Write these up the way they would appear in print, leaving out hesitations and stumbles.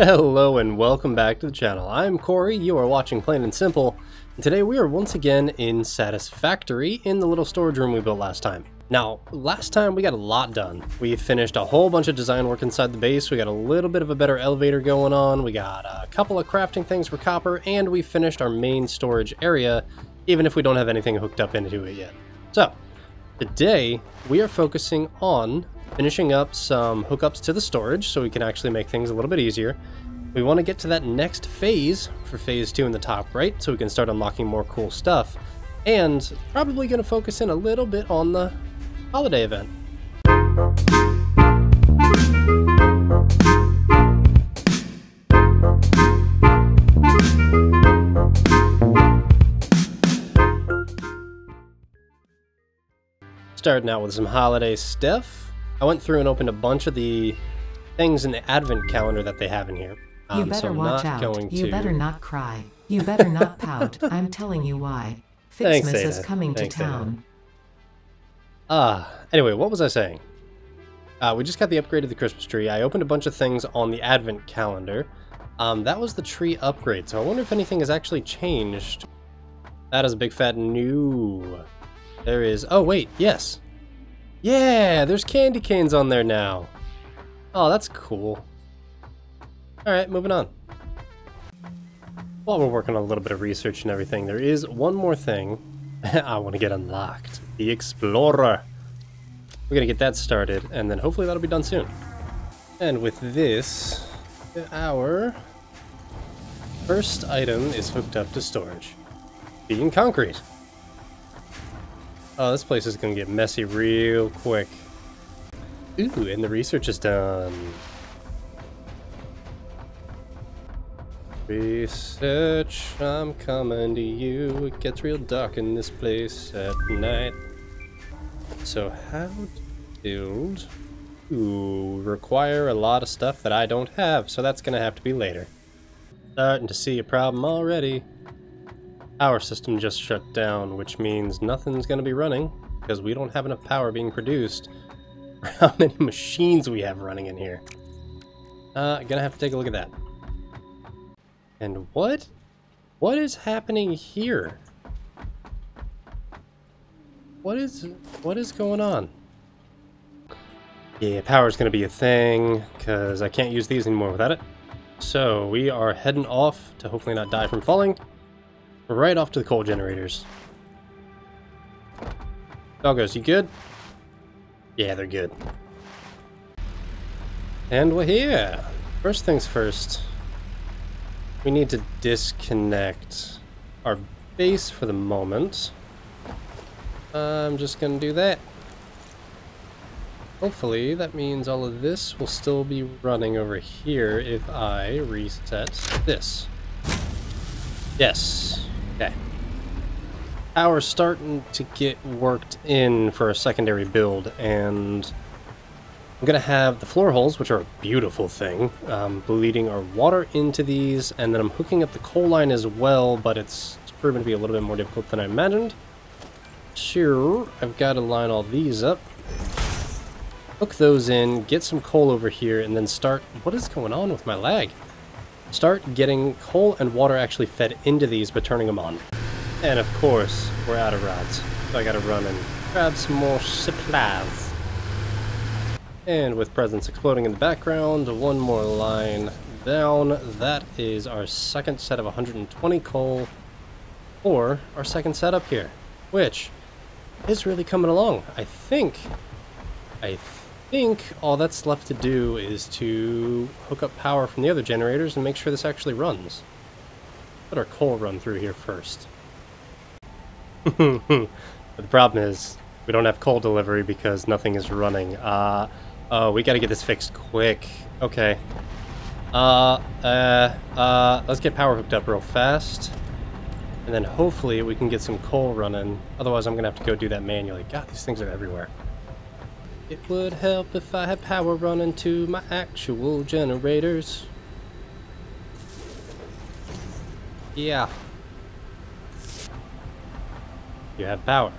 Hello and welcome back to the channel. I'm Corey, you are watching Plain and Simple, and today we are once again in Satisfactory in the little storage room we built last time. Now, last time we got a lot done. We finished a whole bunch of design work inside the base, we got a little bit of a better elevator going on, we got a couple of crafting things for copper, and we finished our main storage area, even if we don't have anything hooked up into it yet. So, today we are focusing on finishing up some hookups to the storage so we can actually make things a little bit easier. We want to get to that next phase for phase 2 in the top right so we can start unlocking more cool stuff, and probably going to focus in a little bit on the holiday event. Starting out with some holiday stuff. I went through and opened a bunch of the things in the advent calendar that they have in here. You better watch out. You better not cry. You better not pout. I'm telling you why. Fixmas is coming to town. Anyway, what was I saying? We just got the upgrade of the Christmas tree. I opened a bunch of things on the advent calendar. That was the tree upgrade, so I wonder if anything has actually changed. That is a big fat no. There is... Oh, wait, yes. Yeah, there's candy canes on there now. Oh, that's cool. Alright, moving on. While we're working on a little bit of research and everything, there is one more thing I want to get unlocked. The Explorer. We're going to get that started, and then hopefully that'll be done soon. And with this, our first item is hooked up to storage. Being concrete. Oh, this place is going to get messy real quick. Ooh, and the research is done. Research, I'm coming to you. It gets real dark in this place at night. So how to build? Ooh, require a lot of stuff that I don't have, so that's going to have to be later. Starting to see a problem already. Power system just shut down, which means nothing's going to be running because we don't have enough power being produced for how many machines we have running in here. Gonna have to take a look at that. And what is happening here? What is going on? Yeah, power's gonna be a thing because I can't use these anymore without it. So we are heading off to hopefully not die from falling. Right off to the coal generators. Doggos, you good? Yeah, they're good. And we're here! First things first. We need to disconnect our base for the moment. I'm just gonna do that. Hopefully that means all of this will still be running over here if I reset this. Yes. Okay. Power's starting to get worked in for a secondary build, and I'm going to have the floor holes, which are a beautiful thing, bleeding our water into these, and then I'm hooking up the coal line as well, but it's proven to be a little bit more difficult than I imagined. Sure, I've got to line all these up, hook those in, get some coal over here, and then start... What is going on with my lag? Start getting coal and water actually fed into these, but turning them on. And of course, we're out of rods, so I gotta run and grab some more supplies. And with presents exploding in the background, one more line down. That is our second set of 120 coal, or our second setup here, which is really coming along. I think all that's left to do is to hook up power from the other generators and make sure this actually runs. Let our coal run through here first. But the problem is, we don't have coal delivery because nothing is running. Oh, we gotta get this fixed quick. Okay. Let's get power hooked up real fast. And then hopefully we can get some coal running. Otherwise I'm gonna have to go do that manually. God, these things are everywhere. It would help if I had power running to my actual generators. Yeah. You have power.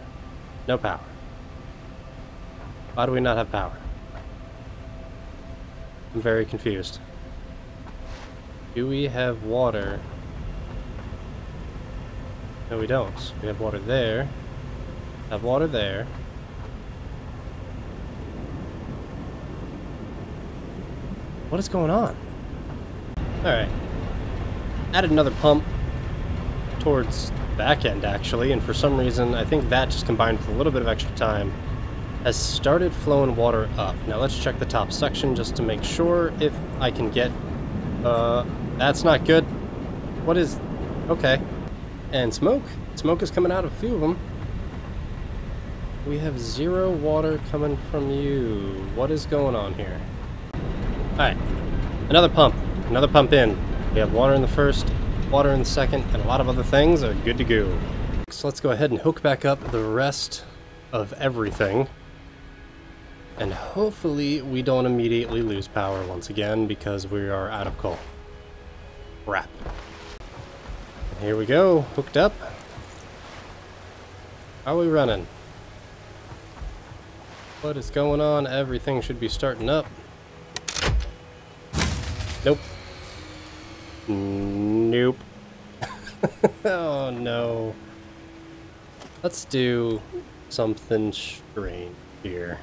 No power. Why do we not have power? I'm very confused. Do we have water? No, we don't. We have water there. Have water there. What is going on? Alright. Added another pump towards the back end, actually, and for some reason, I think that just combined with a little bit of extra time, has started flowing water up. Now let's check the top section just to make sure if I can get... that's not good. What is... Okay. And smoke. Smoke is coming out of a few of them. We have 0 water coming from you. What is going on here? Alright. Another pump. Another pump in. We have water in the first, water in the second, and a lot of other things are good to go. So let's go ahead and hook back up the rest of everything. And hopefully we don't immediately lose power once again because we are out of coal. Crap. Here we go, hooked up. How are we running? What is going on? Everything should be starting up. Nope. Nope. Oh no. Let's do something strange here.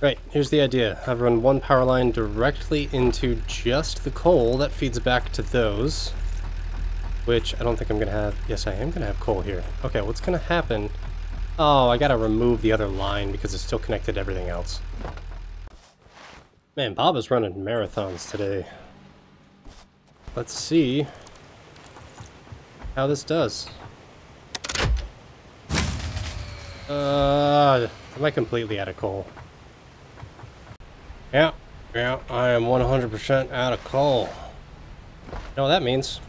Right, here's the idea. I've run one power line directly into just the coal that feeds back to those. Which I don't think I'm going to have... Yes, I am going to have coal here. Okay, what's going to happen... Oh, I got to remove the other line because it's still connected to everything else. Man, Bob is running marathons today. Let's see how this does. Am I completely out of coal? Yeah, I am 100% out of coal. You know what that means?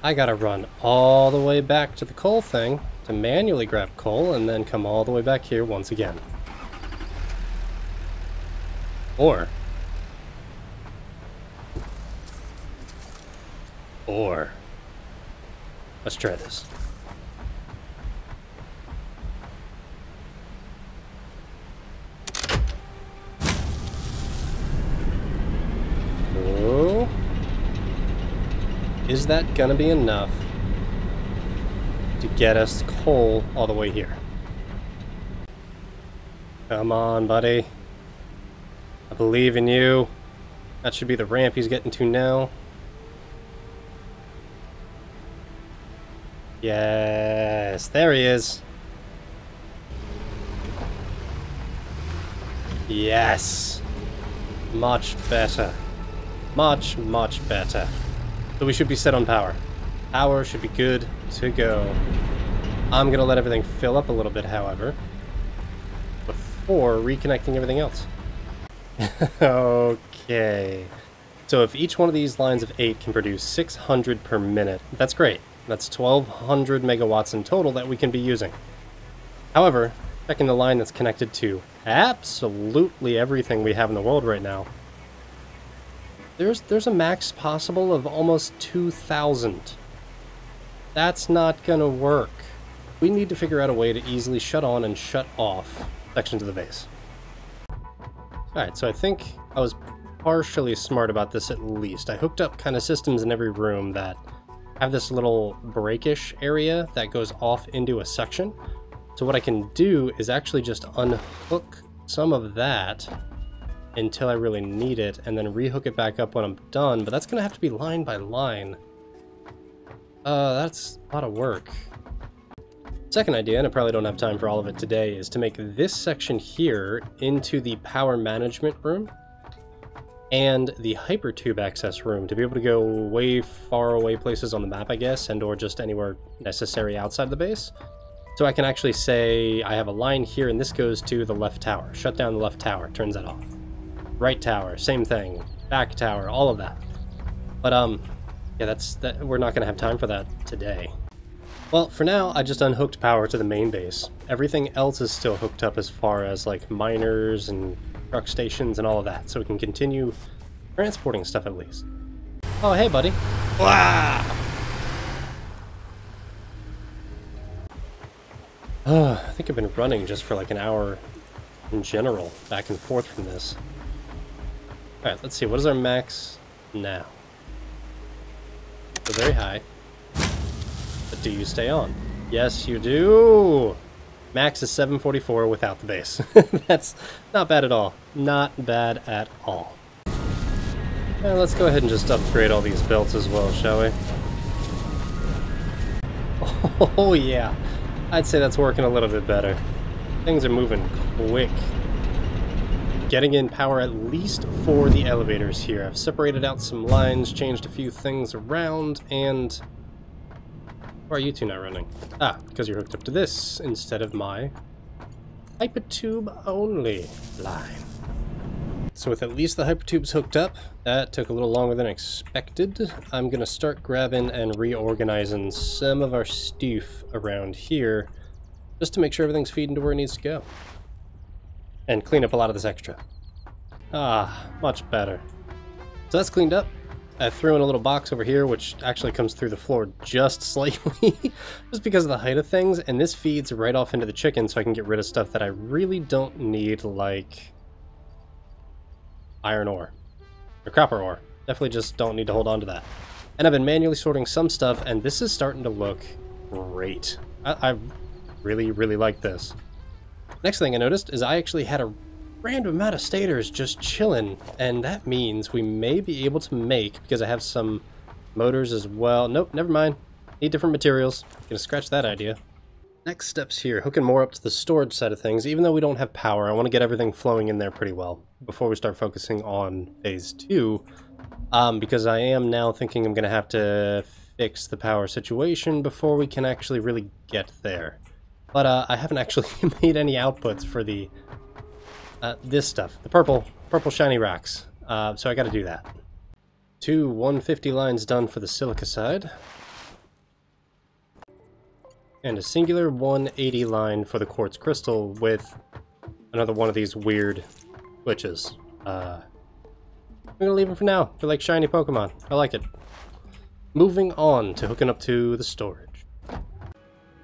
I gotta run all the way back to the coal thing to manually grab coal and then come all the way back here once again. Or let's try this. Oh. Is that gonna be enough to get us coal all the way here? Come on, buddy. I believe in you. That should be the ramp he's getting to now. Yes, there he is. Yes. Much better. Much, much better. So we should be set on power. Power should be good to go. I'm going to let everything fill up a little bit, however, before reconnecting everything else. Okay. So if each one of these lines of 8 can produce 600 per minute, that's great. That's 1,200 megawatts in total that we can be using. However, checking the line that's connected to absolutely everything we have in the world right now, there's a max possible of almost 2,000. That's not gonna work. We need to figure out a way to easily shut on and shut off sections of the base. Alright, so I think I was partially smart about this at least. I hooked up kind of systems in every room that have this little breakish area that goes off into a section. So what I can do is actually just unhook some of that until I really need it, and then rehook it back up when I'm done, but that's gonna have to be line by line. That's a lot of work. Second idea, and I probably don't have time for all of it today, is to make this section here into the power management room and the hypertube access room to be able to go way far away places on the map, I guess, and or just anywhere necessary outside the base. So I can actually say I have a line here and this goes to the left tower. Shut down the left tower, turns that off. Right tower, same thing. Back tower, all of that. But yeah, we're not gonna have time for that today. Well, for now, I just unhooked power to the main base. Everything else is still hooked up as far as like miners and truck stations and all of that, so we can continue transporting stuff at least. Oh, hey, buddy. Wow. I think I've been running just for like an hour in general, back and forth from this. Alright, let's see, what is our max now. So very high. But do you stay on? Yes, you do! Max is 744 without the base. That's not bad at all. Not bad at all. Now let's go ahead and just upgrade all these belts as well, shall we? Oh yeah, I'd say that's working a little bit better. Things are moving quick. Getting in power at least for the elevators here. I've separated out some lines, changed a few things around, and... Why are you two not running? Ah, because you're hooked up to this instead of my hypertube only line. So with at least the hypertubes hooked up, that took a little longer than expected. I'm going to start grabbing and reorganizing some of our stuff around here just to make sure everything's feeding to where it needs to go. And clean up a lot of this extra. Ah, much better. So that's cleaned up. I threw in a little box over here, which actually comes through the floor just slightly, just because of the height of things, and this feeds right off into the chicken so I can get rid of stuff that I really don't need, like iron ore, or copper ore. Definitely just don't need to hold on to that. And I've been manually sorting some stuff, and this is starting to look great. I really, really like this. Next thing I noticed is I actually had a random amount of stators just chilling, and that means we may be able to make, because I have some motors as well. Nope, never mind. Need different materials. Gonna scratch that idea. Next steps here, hooking more up to the storage side of things. Even though we don't have power, I want to get everything flowing in there pretty well before we start focusing on phase 2, because I am now thinking I'm gonna have to fix the power situation before we can actually really get there. But I haven't actually made any outputs for the this stuff, the purple shiny rocks. So I got to do that. 2 150 lines done for the silica side, and a singular 180 line for the quartz crystal with another one of these weird glitches. I'm gonna leave them for now. They're like shiny Pokemon. I like it. Moving on to hooking up to the storage.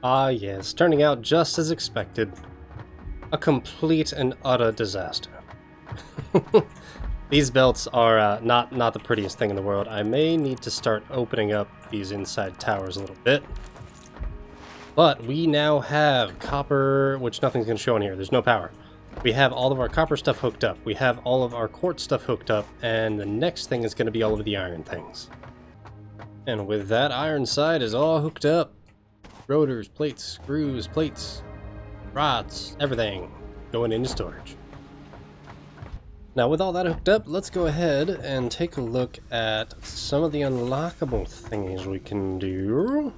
Ah yes, turning out just as expected. A complete and utter disaster. These belts are not the prettiest thing in the world. I may need to start opening up these inside towers a little bit. But we now have copper, which nothing's going to show in here. There's no power. We have all of our copper stuff hooked up. We have all of our quartz stuff hooked up. And the next thing is going to be all of the iron things. And with that, iron side is all hooked up. Rotors, plates, screws, plates, rods, everything going into storage. Now with all that hooked up, let's go ahead and take a look at some of the unlockable thingies we can do.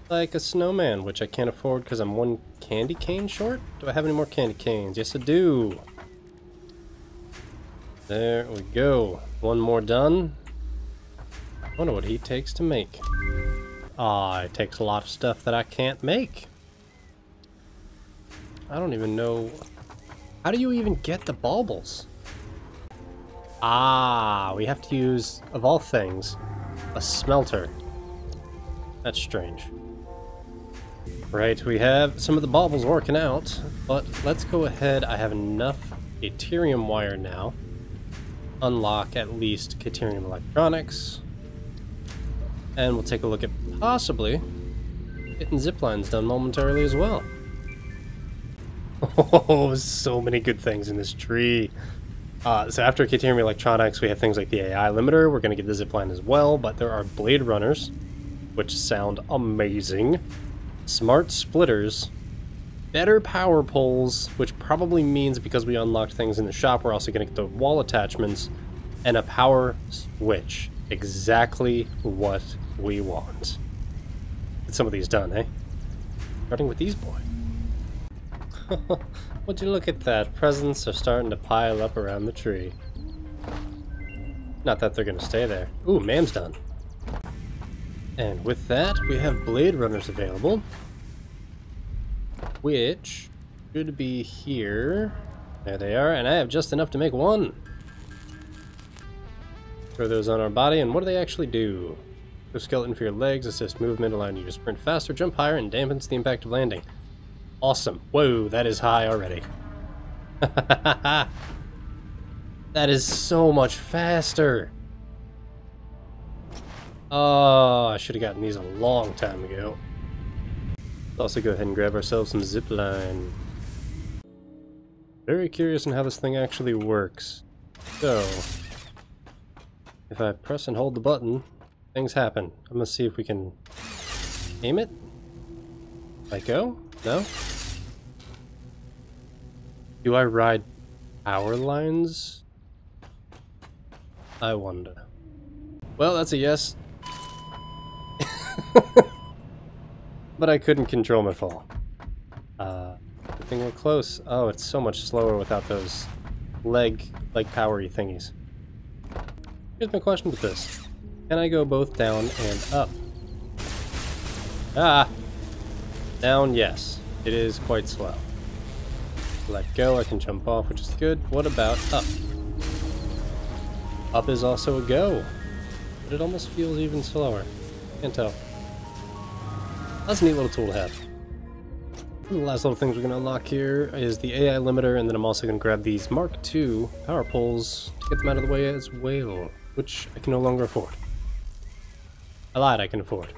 Like a snowman, which I can't afford because I'm 1 candy cane short. Do I have any more candy canes? Yes I do. There we go. 1 more done. I wonder what he takes to make. Ah, it takes a lot of stuff that I can't make. I don't even know. How do you even get the baubles? Ah, we have to use, of all things, a smelter. That's strange. Right, we have some of the baubles working out, but let's go ahead. I have enough Caterium wire now. Unlock at least Caterium electronics. And we'll take a look at possibly getting ziplines done momentarily as well. Oh, so many good things in this tree. So after Caterium electronics, we have things like the AI limiter. We're going to get the zipline as well, but there are blade runners, which sound amazing. Smart splitters. Better power poles, which probably means because we unlocked things in the shop, we're also going to get the wall attachments and a power switch. Exactly what we want. Get some of these done, eh? Starting with these boys. Would you look at that? Presents are starting to pile up around the tree. Not that they're going to stay there. Ooh, Mam's done. And with that, we have blade runners available, which should be here. There they are, and I have just enough to make 1. Throw those on our body, and what do they actually do? The skeleton for your legs, assist movement, allowing you to sprint faster, jump higher, and dampens the impact of landing. Awesome. Whoa, that is high already. That is so much faster. Oh, I should have gotten these a long time ago. Let's also go ahead and grab ourselves some zipline. Very curious on how this thing actually works. So, if I press and hold the button, things happen. I'm gonna see if we can aim it. Let go? No? Do I ride power lines? I wonder. Well, that's a yes. But I couldn't control my fall. Good thing we're close. Oh, it's so much slower without those leg powery thingies. Here's my question with this. Can I go both down and up? Ah! Down, yes. It is quite slow. Let go, I can jump off, which is good. What about up? Up is also a go. But it almost feels even slower. Can't tell. That's a neat little tool to have. The last little things we're going to unlock here is the AI limiter, and then I'm also going to grab these Mark II power poles to get them out of the way as well, which I can no longer afford. I lied, I can afford.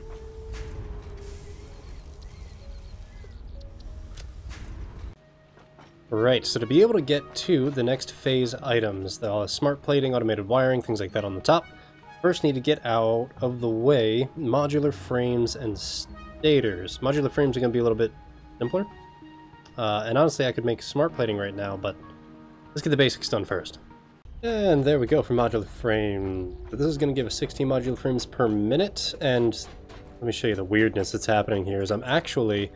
Right, so to be able to get to the next phase items, the smart plating, automated wiring, things like that on the top, first need to get out of the way modular frames and stators. Modular frames are going to be a little bit simpler. And honestly, I could make smart plating right now, but let's get the basics done first. And there we go for modular frame. This is going to give us 16 modular frames per minute, and let me show you the weirdness that's happening here. Is I'm actually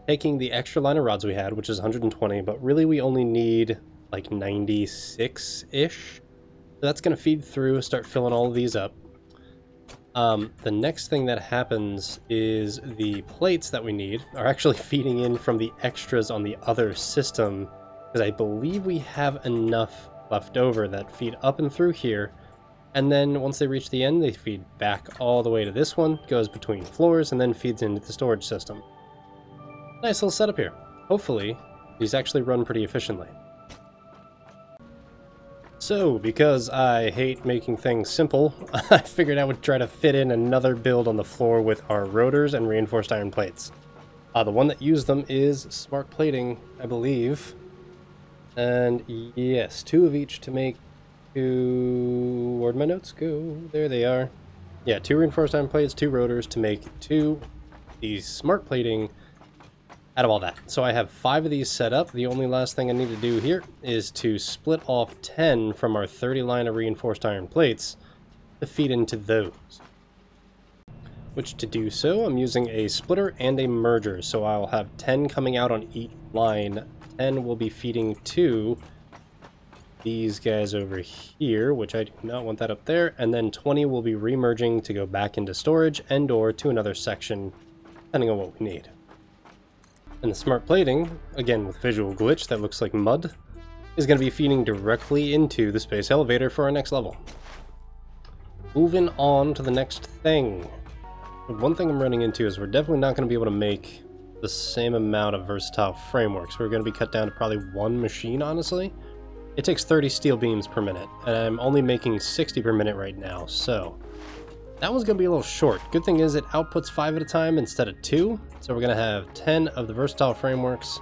taking the extra line of rods we had, which is 120, but really we only need like 96-ish. So that's going to feed through, start filling all of these up. The next thing that happens is the plates that we need are actually feeding in from the extras on the other system, because I believe we have enough left over that feed up and through here, and then once they reach the end, they feed back all the way to this one, goes between floors, and then feeds into the storage system. Nice little setup here. Hopefully, these actually run pretty efficiently. So, because I hate making things simple, I figured I would try to fit in another build on the floor with our rotors and reinforced iron plates. The one that used them is smart plating, I believe. And yes, 2 of each to make 2... Where'd my notes go? There they are. Yeah, 2 reinforced iron plates, 2 rotors to make 2 these smart plating out of all that. So I have 5 of these set up. The only last thing I need to do here is to split off 10 from our 30 line of reinforced iron plates to feed into those. Which to do so, I'm using a splitter and a merger. So I'll have 10 coming out on each line. 10 will be feeding to these guys over here, which I do not want that up there. And then 20 will be remerging to go back into storage and or to another section, depending on what we need. And the smart plating, again with visual glitch that looks like mud, is going to be feeding directly into the space elevator for our next level. Moving on to the next thing. One thing I'm running into is we're definitely not going to be able to make the same amount of versatile frameworks. We're going to be cut down to probably 1 machine, honestly. It takes 30 steel beams per minute, and I'm only making 60 per minute right now, so that one's going to be a little short. Good thing is it outputs 5 at a time instead of 2. So we're going to have 10 of the versatile frameworks.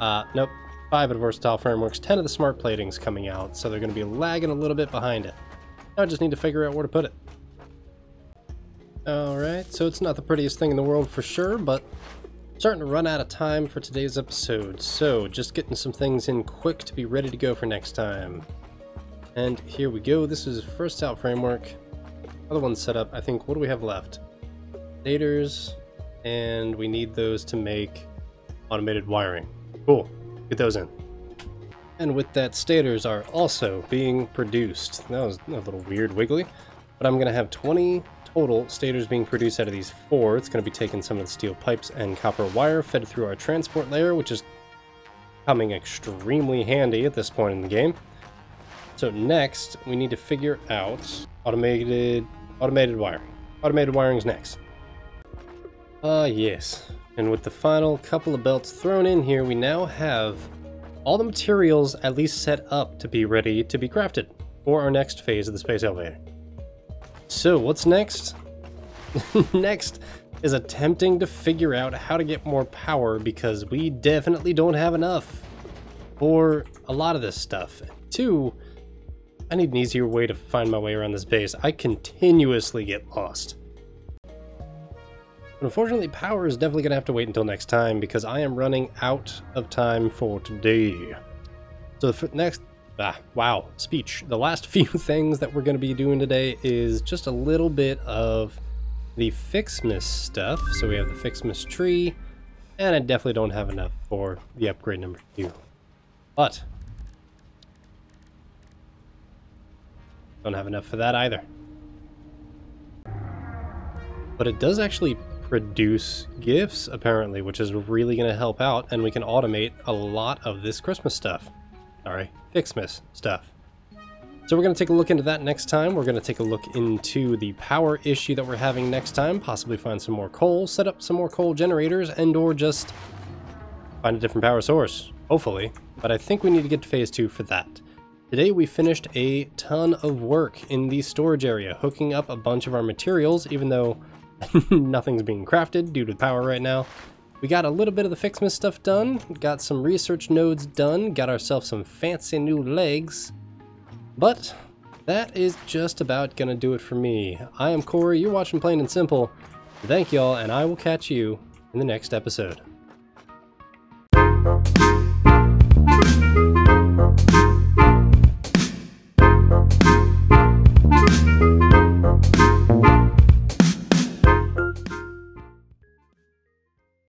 Nope, 5 of the versatile frameworks, 10 of the smart platings coming out. So they're going to be lagging a little bit behind it. Now I just need to figure out where to put it. Alright, so it's not the prettiest thing in the world for sure, but I'm starting to run out of time for today's episode. So just getting some things in quick to be ready to go for next time. And here we go. This is versatile framework. Other one's set up. I think, what do we have left? Stators, and we need those to make automated wiring. Cool. Get those in. And with that, stators are also being produced. That was a little weird wiggly, but I'm going to have 20 total stators being produced out of these 4. It's going to be taking some of the steel pipes and copper wire fed through our transport layer, which is coming extremely handy at this point in the game. So next, we need to figure out automated wiring. Automated wiring's next. Yes. And with the final couple of belts thrown in here, we now have all the materials at least set up to be ready to be crafted for our next phase of the space elevator. So what's next? Next is attempting to figure out how to get more power, because we definitely don't have enough for a lot of this stuff. 2, I need an easier way to find my way around this base. I continuously get lost. But unfortunately, power is definitely going to have to wait until next time, because I am running out of time for today. So the next... speech. The last few things that we're going to be doing today is just a little bit of the Fixmas stuff. So we have the Fixmas tree, and I definitely don't have enough for the upgrade number 2. But don't have enough for that either. But it does actually produce gifts, apparently, which is really going to help out, and we can automate a lot of this Christmas stuff. Sorry, Fixmas stuff. So we're going to take a look into that next time. We're going to take a look into the power issue that we're having next time, possibly find some more coal, set up some more coal generators, and or just find a different power source, hopefully. But I think we need to get to phase 2 for that. Today we finished a ton of work in the storage area, hooking up a bunch of our materials, even though nothing's being crafted due to power right now. We got a little bit of the Fixmas stuff done, got some research nodes done, got ourselves some fancy new legs. But that is just about gonna do it for me. I am Corey, you're watching Plain and Simple. Thank y'all, and I will catch you in the next episode.